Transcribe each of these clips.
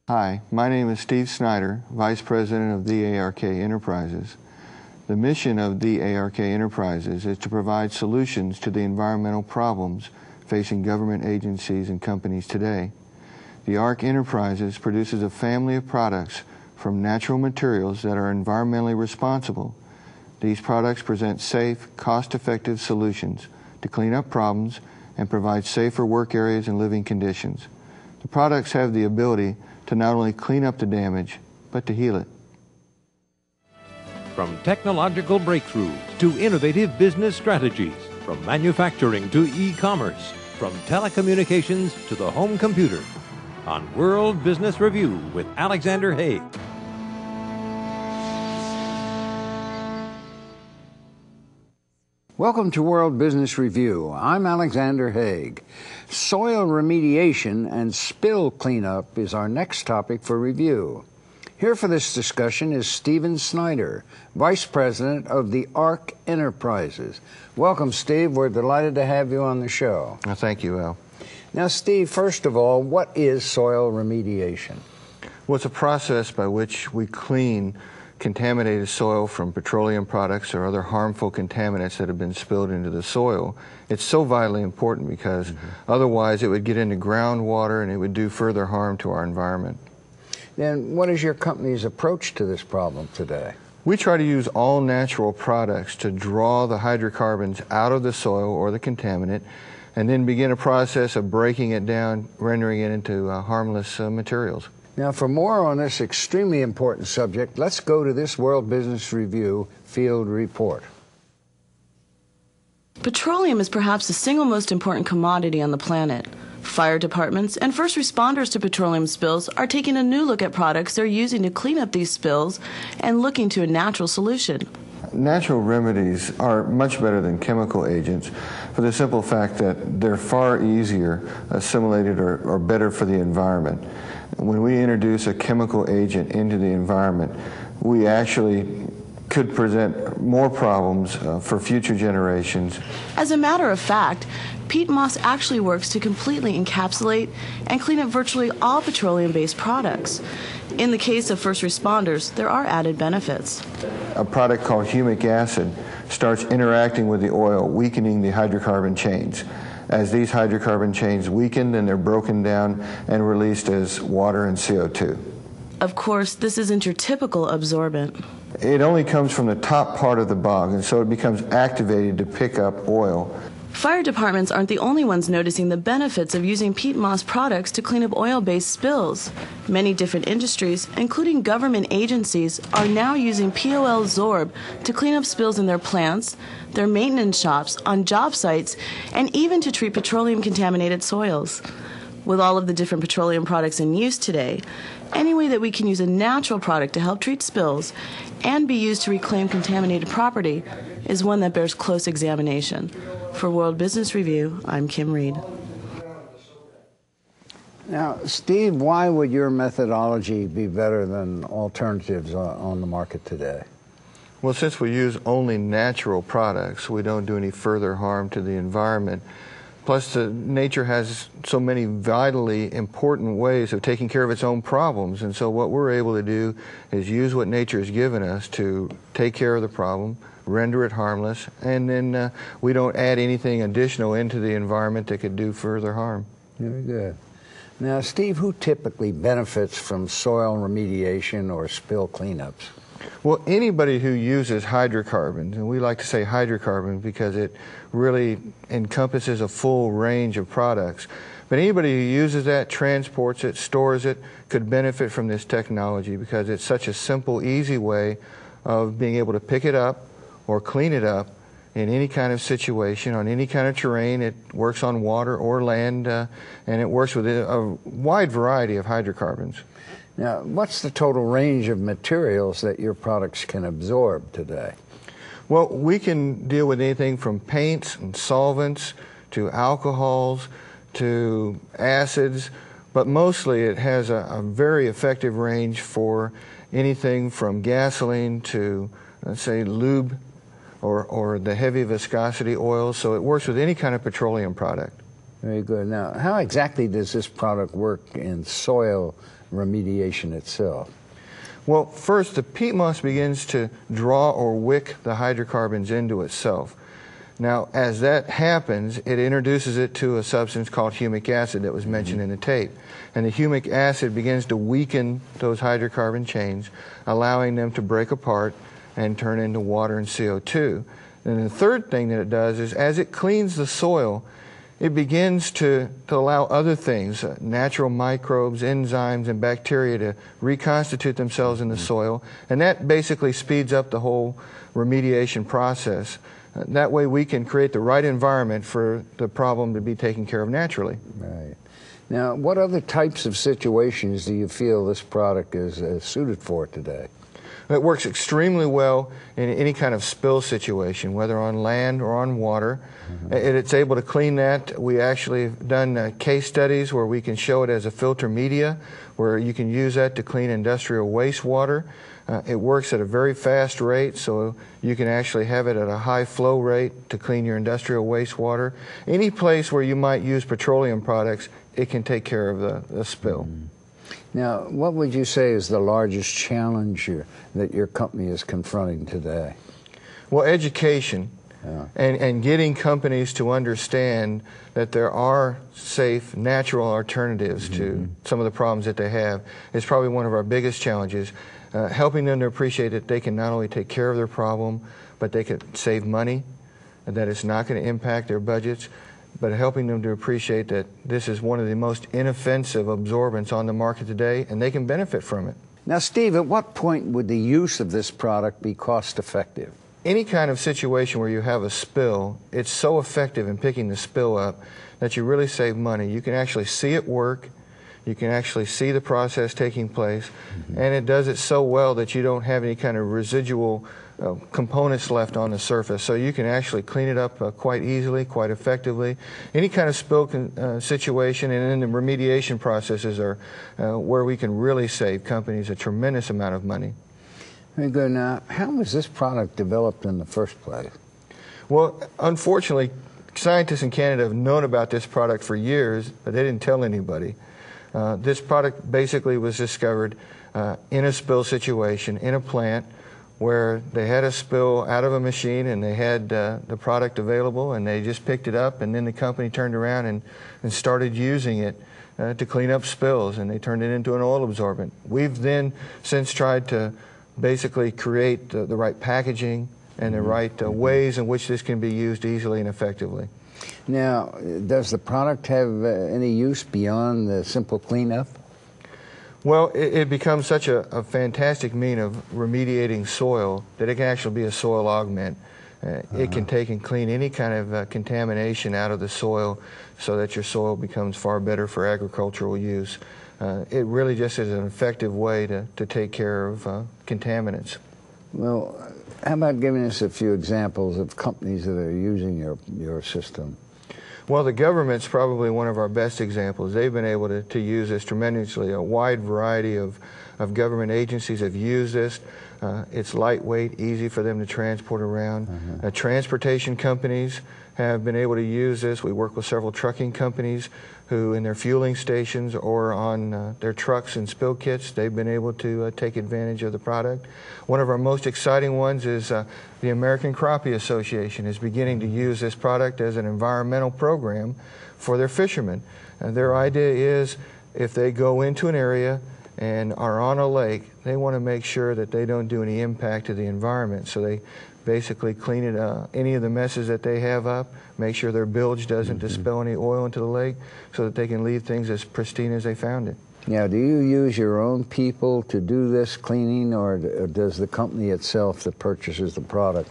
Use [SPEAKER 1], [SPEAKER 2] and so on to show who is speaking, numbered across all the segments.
[SPEAKER 1] Hi, my name is Steve Snyder, Vice President of the ARK Enterprises. The mission of the ARK Enterprises is to provide solutions to the environmental problems facing government agencies and companies today. The ARK Enterprises produces a family of products from natural materials that are environmentally responsible. These products present safe, cost-effective solutions to clean up problems and provide safer work areas and living conditions. The products have the ability to not only clean up the damage, but to heal it.
[SPEAKER 2] From technological breakthroughs to innovative business strategies, from manufacturing to e-commerce, from telecommunications to the home computer. On World Business Review with Alexander Haig.
[SPEAKER 3] Welcome to World Business Review. I'm Alexander Haig. Soil remediation and spill cleanup is our next topic for review. Here for this discussion is Stephen Snyder, Vice President of the ARK Enterprises. Welcome, Steve. We're delighted to have you on the show.
[SPEAKER 1] Well, thank you, Al.
[SPEAKER 3] Now, Steve, first of all, what is soil remediation?
[SPEAKER 1] Well, it's a process by which we clean contaminated soil from petroleum products or other harmful contaminants that have been spilled into the soil. It's so vitally important because otherwise it would get into groundwater and it would do further harm to our environment.
[SPEAKER 3] Then what is your company's approach to this problem today?
[SPEAKER 1] We try to use all natural products to draw the hydrocarbons out of the soil or the contaminant and then begin a process of breaking it down, rendering it into harmless materials.
[SPEAKER 3] Now, for more on this extremely important subject, let's go to this World Business Review field report.
[SPEAKER 4] Petroleum is perhaps the single most important commodity on the planet. Fire departments and first responders to petroleum spills are taking a new look at products they're using to clean up these spills and looking to a natural solution.
[SPEAKER 1] Natural remedies are much better than chemical agents for the simple fact that they're far easier assimilated or better for the environment. When we introduce a chemical agent into the environment, we actually could present more problems for future generations.
[SPEAKER 4] As a matter of fact, peat moss actually works to completely encapsulate and clean up virtually all petroleum-based products. In the case of first responders, there are added benefits.
[SPEAKER 1] A product called humic acid starts interacting with the oil, weakening the hydrocarbon chains. As these hydrocarbon chains weaken, then they're broken down and released as water and CO2.
[SPEAKER 4] Of course, this isn't your typical absorbent.
[SPEAKER 1] It only comes from the top part of the bog, and so it becomes activated to pick up oil.
[SPEAKER 4] Fire departments aren't the only ones noticing the benefits of using peat moss products to clean up oil-based spills. Many different industries, including government agencies, are now using POL Zorb to clean up spills in their plants, their maintenance shops, on job sites, and even to treat petroleum-contaminated soils. With all of the different petroleum products in use today, any way that we can use a natural product to help treat spills and be used to reclaim contaminated property is one that bears close examination. For World Business Review, I'm Kim Reed.
[SPEAKER 3] Now, Steve, why would your methodology be better than alternatives on the market today?
[SPEAKER 1] Well, since we use only natural products, we don't do any further harm to the environment. Plus, nature has so many vitally important ways of taking care of its own problems, and so what we're able to do is use what nature has given us to take care of the problem, render it harmless, and then we don't add anything additional into the environment that could do further harm.
[SPEAKER 3] Very good. Now, Steve, who typically benefits from soil remediation or spill cleanups?
[SPEAKER 1] Well, anybody who uses hydrocarbons, and we like to say hydrocarbons because it really encompasses a full range of products, but anybody who uses that, transports it, stores it, could benefit from this technology because it's such a simple, easy way of being able to pick it up or clean it up in any kind of situation, on any kind of terrain. It works on water or land, and it works with a wide variety of hydrocarbons.
[SPEAKER 3] Now, what's the total range of materials that your products can absorb today?
[SPEAKER 1] Well, we can deal with anything from paints and solvents to alcohols to acids, but mostly it has a very effective range for anything from gasoline to, let's say, lube or the heavy viscosity oils, so it works with any kind of petroleum product.
[SPEAKER 3] Very good. Now, how exactly does this product work in soil remediation itself?
[SPEAKER 1] Well, first, the peat moss begins to draw or wick the hydrocarbons into itself. Now, as that happens, it introduces it to a substance called humic acid that was mentioned in the tape. And the humic acid begins to weaken those hydrocarbon chains, allowing them to break apart and turn into water and CO2. And the third thing that it does is, as it cleans the soil, it begins to allow other things, natural microbes, enzymes, and bacteria to reconstitute themselves in the soil. And that basically speeds up the whole remediation process. That way we can create the right environment for the problem to be taken care of naturally.
[SPEAKER 3] Right. Now, what other types of situations do you feel this product is suited for today?
[SPEAKER 1] It works extremely well in any kind of spill situation, whether on land or on water. It's able to clean that. We actually have done case studies where we can show it as a filter media, where you can use that to clean industrial wastewater. It works at a very fast rate, so you can actually have it at a high flow rate to clean your industrial wastewater. Any place where you might use petroleum products, it can take care of the spill.
[SPEAKER 3] Now, what would you say is the largest challenge that your company is confronting today?
[SPEAKER 1] Well, education. And getting companies to understand that there are safe, natural alternatives to some of the problems that they have is probably one of our biggest challenges. Helping them to appreciate that they can not only take care of their problem, but they can save money, and that it's not going to impact their budgets, but helping them to appreciate that this is one of the most inoffensive absorbents on the market today, and they can benefit from it.
[SPEAKER 3] Now, Steve, at what point would the use of this product be cost effective?
[SPEAKER 1] Any kind of situation where you have a spill, it's so effective in picking the spill up that you really save money. You can actually see it work. You can actually see the process taking place, and it does it so well that you don't have any kind of residual components left on the surface. So you can actually clean it up quite easily, quite effectively. Any kind of spill situation, and then the remediation processes are where we can really save companies a tremendous amount of money.
[SPEAKER 3] Very good. Now, how was this product developed in the first place?
[SPEAKER 1] Well, unfortunately, scientists in Canada have known about this product for years, but they didn't tell anybody. This product basically was discovered in a spill situation in a plant where they had a spill out of a machine and they had the product available, and they just picked it up, and then the company turned around and started using it to clean up spills, and they turned it into an oil absorbent. We've then since tried to basically create the right packaging and the right ways in which this can be used easily and effectively.
[SPEAKER 3] Now, does the product have any use beyond the simple cleanup?
[SPEAKER 1] Well, it becomes such a fantastic mean of remediating soil that it can actually be a soil augment. It can take and clean any kind of contamination out of the soil so that your soil becomes far better for agricultural use. It really just is an effective way to take care of contaminants.
[SPEAKER 3] Well, how about giving us a few examples of companies that are using your system?
[SPEAKER 1] Well, the government's probably one of our best examples. They've been able to use this tremendously. A wide variety of government agencies have used this. It's lightweight, easy for them to transport around. Transportation companies have been able to use this. We work with several trucking companies who, in their fueling stations or on their trucks and spill kits, they've been able to take advantage of the product. One of our most exciting ones is the American Crappie Association is beginning to use this product as an environmental program for their fishermen. Their idea is if they go into an area and are on a lake, they want to make sure that they don't do any impact to the environment. So they basically clean it, any of the messes that they have up, make sure their bilge doesn't dispel any oil into the lake so that they can leave things as pristine as they found it.
[SPEAKER 3] Now, do you use your own people to do this cleaning, or does the company itself that purchases the product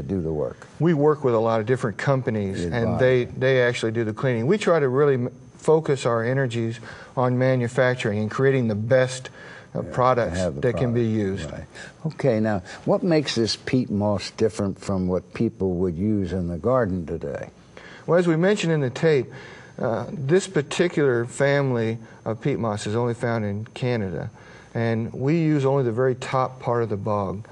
[SPEAKER 3] do the work?
[SPEAKER 1] We work with a lot of different companies, and they actually do the cleaning. We try to really focus our energies on manufacturing and creating the best products that can be used.
[SPEAKER 3] Right. Okay, now, what makes this peat moss different from what people would use in the garden today?
[SPEAKER 1] Well, as we mentioned in the tape, this particular family of peat moss is only found in Canada, and we use only the very top part of the bog.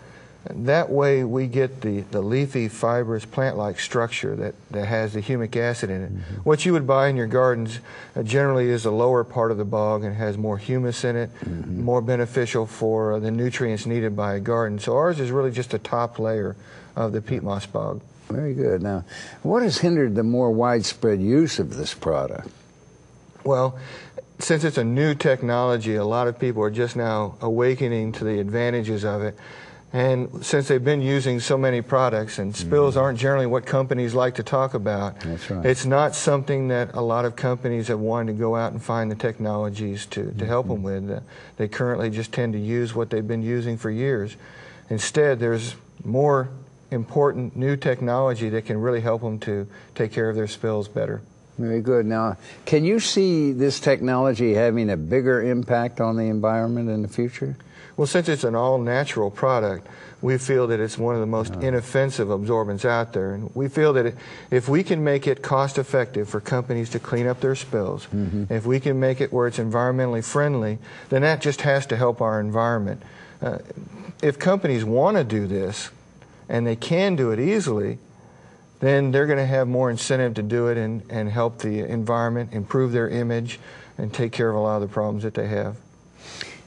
[SPEAKER 1] That way we get the leafy, fibrous, plant-like structure that has the humic acid in it. What you would buy in your gardens generally is the lower part of the bog and has more humus in it, more beneficial for the nutrients needed by a garden. So ours is really just a top layer of the peat moss bog.
[SPEAKER 3] Very good. Now, what has hindered the more widespread use of this product?
[SPEAKER 1] Well, since it's a new technology, a lot of people are just now awakening to the advantages of it. And since they've been using so many products, and spills aren't generally what companies like to talk about,
[SPEAKER 3] That's right.
[SPEAKER 1] It's not something that a lot of companies have wanted to go out and find the technologies to help them with. They currently just tend to use what they've been using for years. Instead, there's more important new technology that can really help them to take care of their spills better.
[SPEAKER 3] Very good. Now, can you see this technology having a bigger impact on the environment in the future?
[SPEAKER 1] Well, since it's an all-natural product, we feel that it's one of the most inoffensive absorbents out there. And we feel that if we can make it cost-effective for companies to clean up their spills, if we can make it where it's environmentally friendly, then that just has to help our environment. If companies want to do this, and they can do it easily, then they're going to have more incentive to do it and help the environment, improve their image, and take care of a lot of the problems that they have.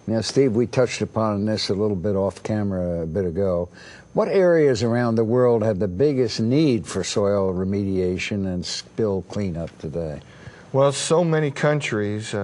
[SPEAKER 3] Now, Steve, we touched upon this a little bit off camera a bit ago. What areas around the world have the biggest need for soil remediation and spill cleanup today?
[SPEAKER 1] Well, so many countries,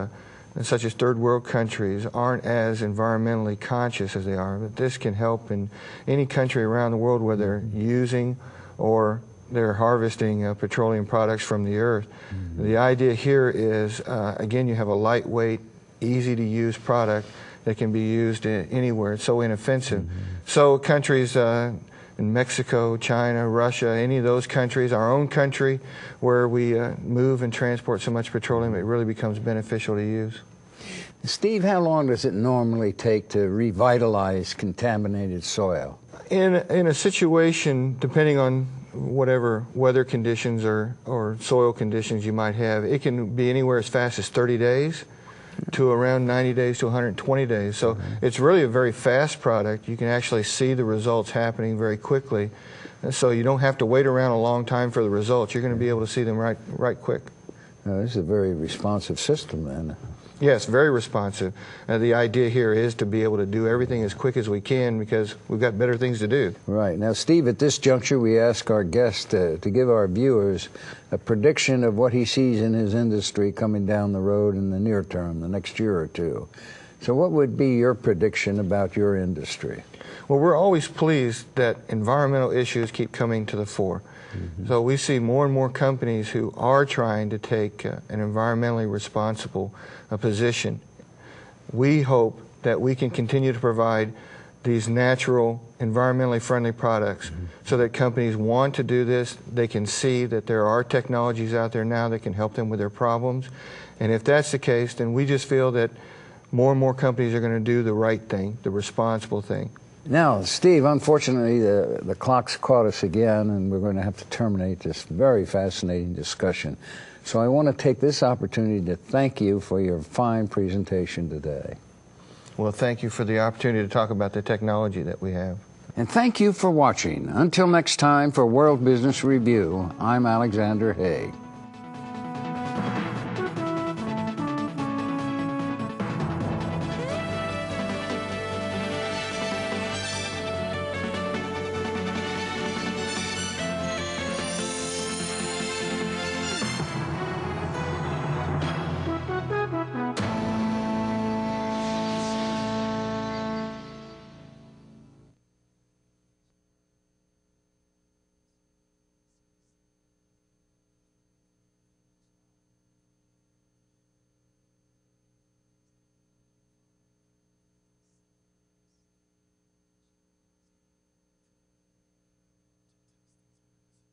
[SPEAKER 1] such as third world countries, aren't as environmentally conscious as they are, but this can help in any country around the world where they're using or they're harvesting petroleum products from the earth. The idea here is, again, you have a lightweight, easy-to-use product that can be used anywhere. It's so inoffensive. So countries in Mexico, China, Russia, any of those countries, our own country, where we move and transport so much petroleum, it really becomes beneficial to use.
[SPEAKER 3] Steve, how long does it normally take to revitalize contaminated soil?
[SPEAKER 1] In a situation, depending on whatever weather conditions or soil conditions you might have, it can be anywhere as fast as 30 days to around 90 days to 120 days. So it's really a very fast product. You can actually see the results happening very quickly. And so you don't have to wait around a long time for the results. You're going to be able to see them right quick.
[SPEAKER 3] This is a very responsive system, then.
[SPEAKER 1] Yes, very responsive. The idea here is to be able to do everything as quick as we can because we've got better things to do.
[SPEAKER 3] Right. Now, Steve, at this juncture, we ask our guest to give our viewers a prediction of what he sees in his industry coming down the road in the near term, the next year or two. So what would be your prediction about your industry?
[SPEAKER 1] Well, we're always pleased that environmental issues keep coming to the fore. So we see more and more companies who are trying to take an environmentally responsible position. We hope that we can continue to provide these natural, environmentally friendly products so that companies want to do this. They can see that there are technologies out there now that can help them with their problems. And if that's the case, then we just feel that more and more companies are going to do the right thing, the responsible thing.
[SPEAKER 3] Now, Steve, unfortunately, the clock's caught us again, and we're going to have to terminate this very fascinating discussion. So I want to take this opportunity to thank you for your fine presentation today.
[SPEAKER 1] Well, thank you for the opportunity to talk about the technology that we have.
[SPEAKER 3] And thank you for watching. Until next time, for World Business Review, I'm Alexander Haig.